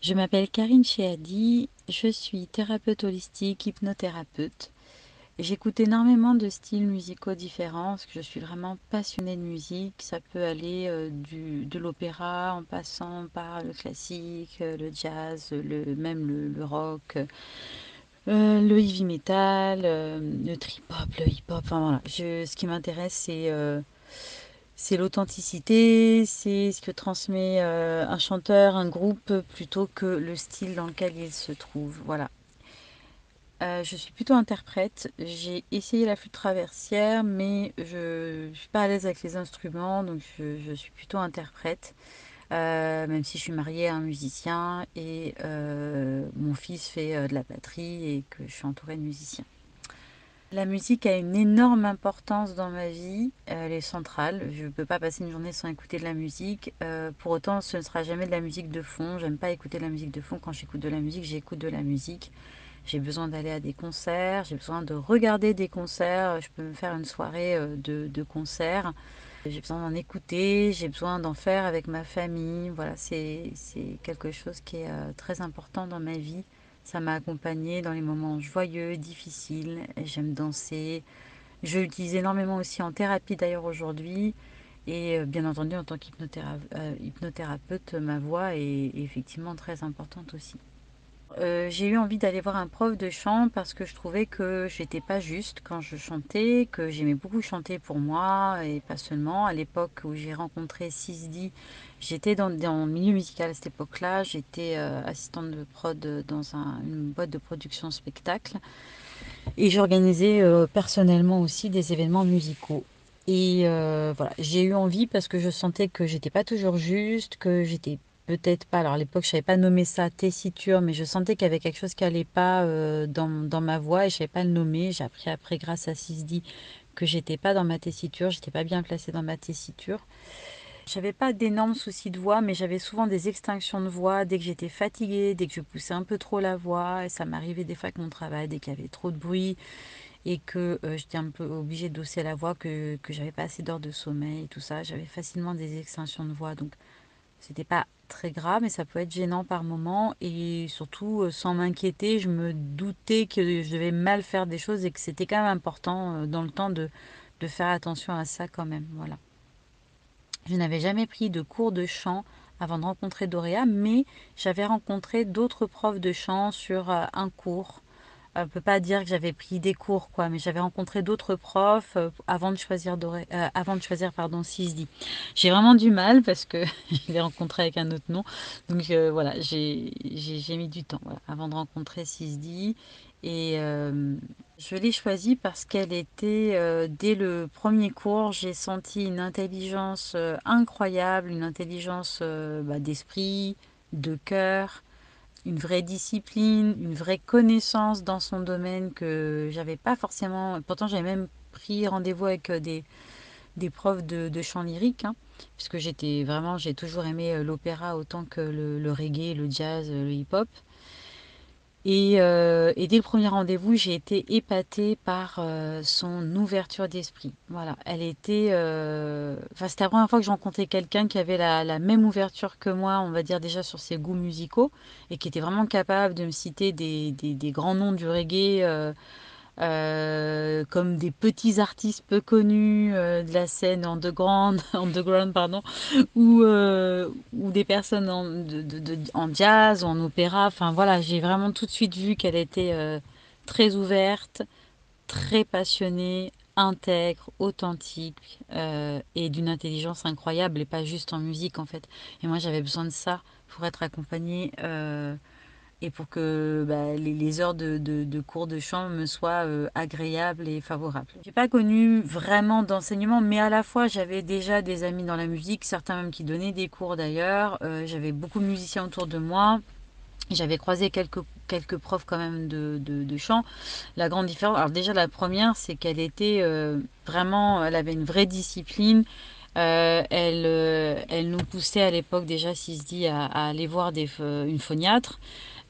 Je m'appelle Karine Chehadi, je suis thérapeute holistique, hypnothérapeute. J'écoute énormément de styles musicaux différents parce que je suis vraiment passionnée de musique. Ça peut aller de l'opéra en passant par le classique, le jazz, même le rock, le heavy metal, le trip-hop, le hip-hop. Enfin voilà, ce qui m'intéresse, c'est l'authenticité, c'est ce que transmet un chanteur, un groupe, plutôt que le style dans lequel il se trouve. Voilà. Je suis plutôt interprète. J'ai essayé la flûte traversière, mais je ne suis pas à l'aise avec les instruments, donc je suis plutôt interprète. Même si je suis mariée à un musicien et mon fils fait de la batterie et que je suis entourée de musiciens. La musique a une énorme importance dans ma vie, elle est centrale. Je ne peux pas passer une journée sans écouter de la musique. Pour autant, ce ne sera jamais de la musique de fond. J'aime pas écouter de la musique de fond. Quand j'écoute de la musique, j'écoute de la musique. J'ai besoin d'aller à des concerts, j'ai besoin de regarder des concerts. Je peux me faire une soirée de concerts. J'ai besoin d'en écouter, j'ai besoin d'en faire avec ma famille. Voilà, c'est quelque chose qui est très important dans ma vie. Ça m'a accompagnée dans les moments joyeux, difficiles. J'aime danser. Je l'utilise énormément aussi en thérapie d'ailleurs aujourd'hui. Et bien entendu, en tant qu'hypnothérapeute, ma voix est effectivement très importante aussi. J'ai eu envie d'aller voir un prof de chant parce que je trouvais que j'étais pas juste quand je chantais, que j'aimais beaucoup chanter pour moi et pas seulement. À l'époque où j'ai rencontré Sisdi, j'étais dans le milieu musical à cette époque-là. J'étais assistante de prod dans une boîte de production spectacle et j'organisais personnellement aussi des événements musicaux. Et voilà, j'ai eu envie parce que je sentais que j'étais pas toujours juste, que j'étais peut-être pas. Alors à l'époque, je savais pas nommer ça tessiture, mais je sentais qu'il y avait quelque chose qui allait pas dans ma voix et je savais pas le nommer. J'ai appris après, grâce à Sisdi, que j'étais pas dans ma tessiture, j'étais pas bien placée dans ma tessiture. J'avais pas d'énormes soucis de voix, mais j'avais souvent des extinctions de voix dès que j'étais fatiguée, dès que je poussais un peu trop la voix. Et ça m'arrivait des fois avec mon travail, dès qu'il y avait trop de bruit et que j'étais un peu obligée d'osser la voix, que j'avais pas assez d'heures de sommeil et tout ça. J'avais facilement des extinctions de voix, donc c'était pas très grave, mais ça peut être gênant par moment. Et surtout, sans m'inquiéter, je me doutais que je devais mal faire des choses et que c'était quand même important dans le temps de faire attention à ça quand même. Voilà. Je n'avais jamais pris de cours de chant avant de rencontrer Doréa, mais j'avais rencontré d'autres profs de chant sur un cours. On ne peut pas dire que j'avais pris des cours, quoi, mais j'avais rencontré d'autres profs avant de choisir pardon, Sisdi. J'ai vraiment du mal parce que je l'ai rencontré avec un autre nom. Donc voilà, j'ai mis du temps voilà, avant de rencontrer Sisdi. Et je l'ai choisie parce qu'elle était, dès le premier cours, j'ai senti une intelligence incroyable, une intelligence d'esprit, de cœur, une vraie discipline, une vraie connaissance dans son domaine que j'avais pas forcément. Pourtant, j'avais même pris rendez-vous avec des profs de chant lyrique, hein, puisque j'ai toujours aimé l'opéra autant que le reggae, le jazz, le hip-hop. Et dès le premier rendez-vous, j'ai été épatée par son ouverture d'esprit. Voilà, enfin, c'était la première fois que je rencontrais quelqu'un qui avait la même ouverture que moi, on va dire déjà sur ses goûts musicaux, et qui était vraiment capable de me citer des grands noms du reggae, comme des petits artistes peu connus de la scène underground pardon, ou des personnes en jazz, en opéra. Enfin voilà, j'ai vraiment tout de suite vu qu'elle était très ouverte, très passionnée, intègre, authentique et d'une intelligence incroyable et pas juste en musique en fait. Et moi j'avais besoin de ça pour être accompagnée et pour que les heures de cours de chant me soient agréables et favorables. J'ai pas connu vraiment d'enseignement, mais à la fois j'avais déjà des amis dans la musique, certains même qui donnaient des cours d'ailleurs. J'avais beaucoup de musiciens autour de moi. J'avais croisé quelques profs quand même de chant. La grande différence, alors déjà la première, c'est qu'elle était vraiment, elle avait une vraie discipline. Elle nous poussait à l'époque déjà, si se dit, à aller voir une phoniatre.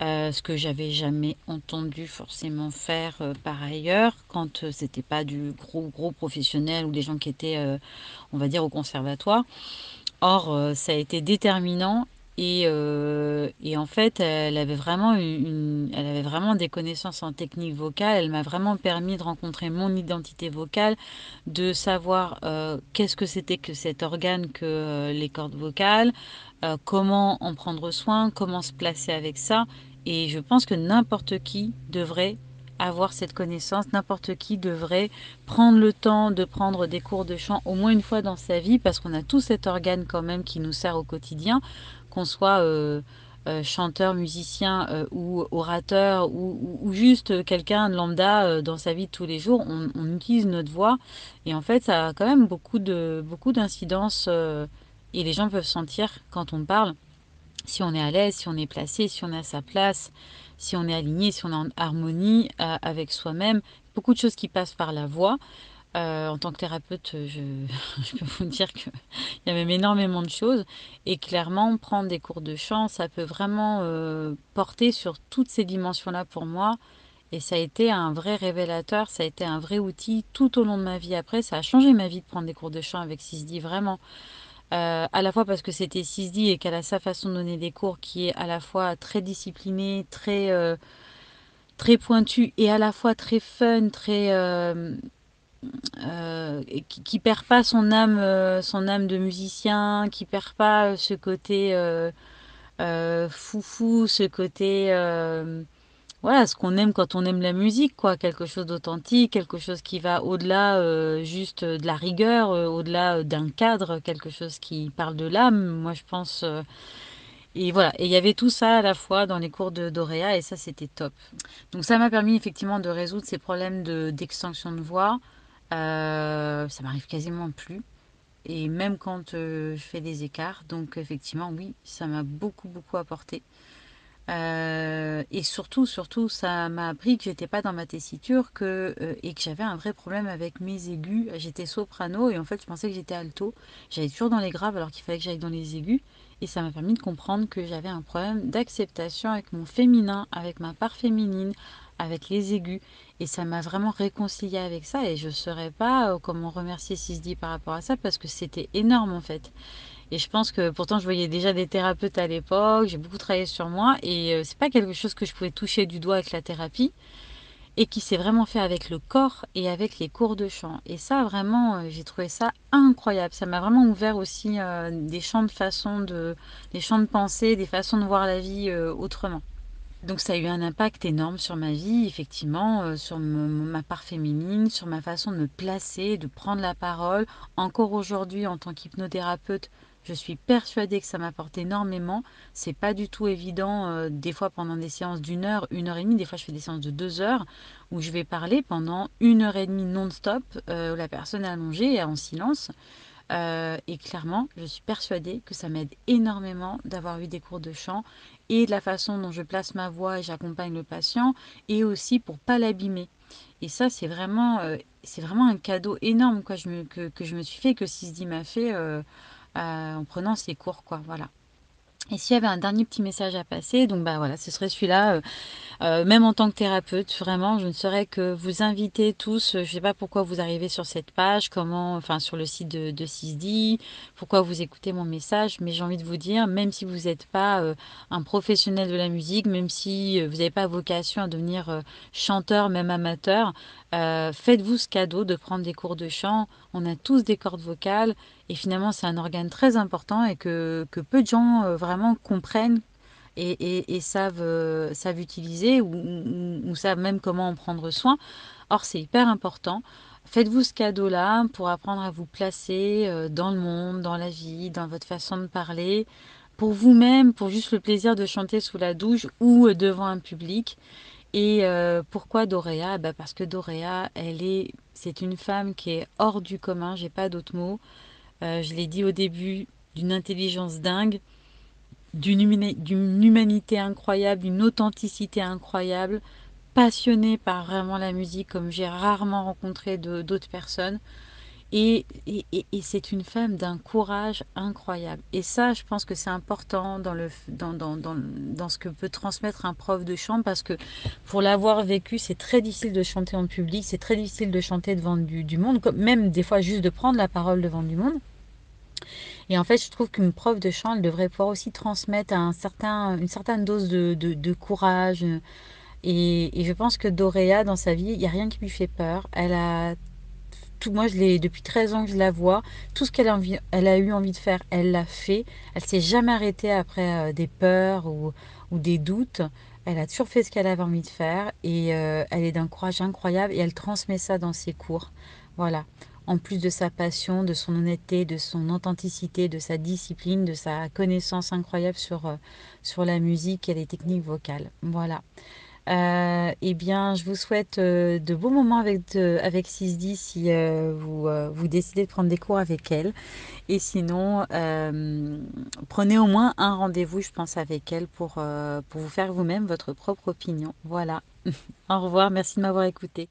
Ce que j'avais jamais entendu forcément faire par ailleurs quand c'était pas du gros professionnel ou des gens qui étaient on va dire au conservatoire. Or ça a été déterminant Et en fait, elle avait vraiment des connaissances en technique vocale. Elle m'a vraiment permis de rencontrer mon identité vocale, de savoir qu'est-ce que c'était que cet organe que les cordes vocales, comment en prendre soin, comment se placer avec ça. Et je pense que n'importe qui devrait avoir cette connaissance, n'importe qui devrait prendre le temps de prendre des cours de chant au moins une fois dans sa vie, parce qu'on a tout cet organe quand même qui nous sert au quotidien, qu'on soit chanteur, musicien ou orateur ou juste quelqu'un de lambda dans sa vie de tous les jours, on utilise notre voix et en fait ça a quand même beaucoup d'incidences et les gens peuvent sentir quand on parle si on est à l'aise, si on est placé, si on est à sa place, si on est aligné, si on est en harmonie avec soi-même. Beaucoup de choses qui passent par la voix. En tant que thérapeute, je peux vous dire qu'il y a même énormément de choses. Et clairement, prendre des cours de chant, ça peut vraiment porter sur toutes ces dimensions-là pour moi. Et ça a été un vrai révélateur, ça a été un vrai outil tout au long de ma vie après. Ça a changé ma vie de prendre des cours de chant avec Sisdi, vraiment. À la fois parce que c'était Sisdi et qu'elle a sa façon de donner des cours qui est à la fois très disciplinée, très pointue et à la fois très fun, qui perd pas son âme de musicien, qui perd pas ce côté foufou, ce côté voilà, ce qu'on aime quand on aime la musique, quoi, quelque chose d'authentique, quelque chose qui va au-delà juste de la rigueur, au-delà d'un cadre, quelque chose qui parle de l'âme, moi je pense. Et voilà, et il y avait tout ça à la fois dans les cours de d'Oréa et ça c'était top. Donc ça m'a permis effectivement de résoudre ces problèmes d'extinction de voix. Ça m'arrive quasiment plus. Et même quand je fais des écarts. Donc effectivement, oui, ça m'a beaucoup apporté. Et surtout, ça m'a appris que j'étais pas dans ma tessiture et que j'avais un vrai problème avec mes aigus. J'étais soprano et en fait, je pensais que j'étais alto. J'allais toujours dans les graves alors qu'il fallait que j'aille dans les aigus. Et ça m'a permis de comprendre que j'avais un problème d'acceptation avec mon féminin, avec ma part féminine, avec les aigus. Et ça m'a vraiment réconciliée avec ça. Et je ne saurais pas comment remercier Sisdi par rapport à ça parce que c'était énorme en fait. Et je pense que pourtant je voyais déjà des thérapeutes à l'époque, j'ai beaucoup travaillé sur moi et c'est pas quelque chose que je pouvais toucher du doigt avec la thérapie et qui s'est vraiment fait avec le corps et avec les cours de chant. Et ça vraiment j'ai trouvé ça incroyable. Ça m'a vraiment ouvert aussi des champs de des champs de pensée, des façons de voir la vie autrement. Donc ça a eu un impact énorme sur ma vie, effectivement, sur ma part féminine, sur ma façon de me placer, de prendre la parole. Encore aujourd'hui, en tant qu'hypnothérapeute, je suis persuadée que ça m'apporte énormément. C'est pas du tout évident, des fois pendant des séances une heure et demie, des fois je fais des séances de 2 heures, où je vais parler pendant une heure et demie non-stop, où la personne est allongée et en silence. Et clairement, je suis persuadée que ça m'aide énormément d'avoir eu des cours de chant et de la façon dont je place ma voix et j'accompagne le patient et aussi pour pas l'abîmer. Et ça, c'est vraiment un cadeau énorme quoi, que je me suis fait, que Sisdi m'a fait en prenant ces cours. Quoi, voilà. Et s'il y avait un dernier petit message à passer, donc bah voilà, ce serait celui-là. Même en tant que thérapeute, vraiment, je ne saurais que vous inviter tous. Je ne sais pas pourquoi vous arrivez sur cette page, enfin sur le site de Sisdi, pourquoi vous écoutez mon message, mais j'ai envie de vous dire, même si vous n'êtes pas un professionnel de la musique, même si vous n'avez pas vocation à devenir chanteur, même amateur, faites-vous ce cadeau de prendre des cours de chant. On a tous des cordes vocales et finalement c'est un organe très important et que peu de gens vraiment comprennent et savent utiliser ou savent même comment en prendre soin. Or, c'est hyper important. Faites-vous ce cadeau-là pour apprendre à vous placer dans le monde, dans la vie, dans votre façon de parler, pour vous-même, pour juste le plaisir de chanter sous la douche ou devant un public. Et pourquoi Doréa? Bah parce que Doréa, c'est une femme qui est hors du commun, j'ai pas d'autre mot. Je l'ai dit au début, d'une intelligence dingue, d'une humanité incroyable, d'une authenticité incroyable, passionnée par vraiment la musique comme j'ai rarement rencontré d'autres personnes. Et c'est une femme d'un courage incroyable. Et ça, je pense que c'est important dans ce que peut transmettre un prof de chant parce que pour l'avoir vécu, c'est très difficile de chanter en public, c'est très difficile de chanter devant du monde, même des fois juste de prendre la parole devant du monde. Et en fait, je trouve qu'une prof de chant, elle devrait pouvoir aussi transmettre une certaine dose de courage. Et je pense que Doréa, dans sa vie, il n'y a rien qui lui fait peur. Elle a tout, moi, depuis 13 ans que je la vois, tout ce elle a eu envie de faire, elle l'a fait. Elle s'est jamais arrêtée après des peurs ou des doutes. Elle a toujours fait ce qu'elle avait envie de faire et elle est d'un courage incroyable et elle transmet ça dans ses cours. Voilà. En plus de sa passion, de son honnêteté, de son authenticité, de sa discipline, de sa connaissance incroyable sur la musique et les techniques vocales. Voilà. Eh bien, je vous souhaite de beaux moments avec Sisdi si vous décidez de prendre des cours avec elle. Et sinon, prenez au moins un rendez-vous, je pense, avec elle pour vous faire vous-même votre propre opinion. Voilà. Au revoir, merci de m'avoir écouté.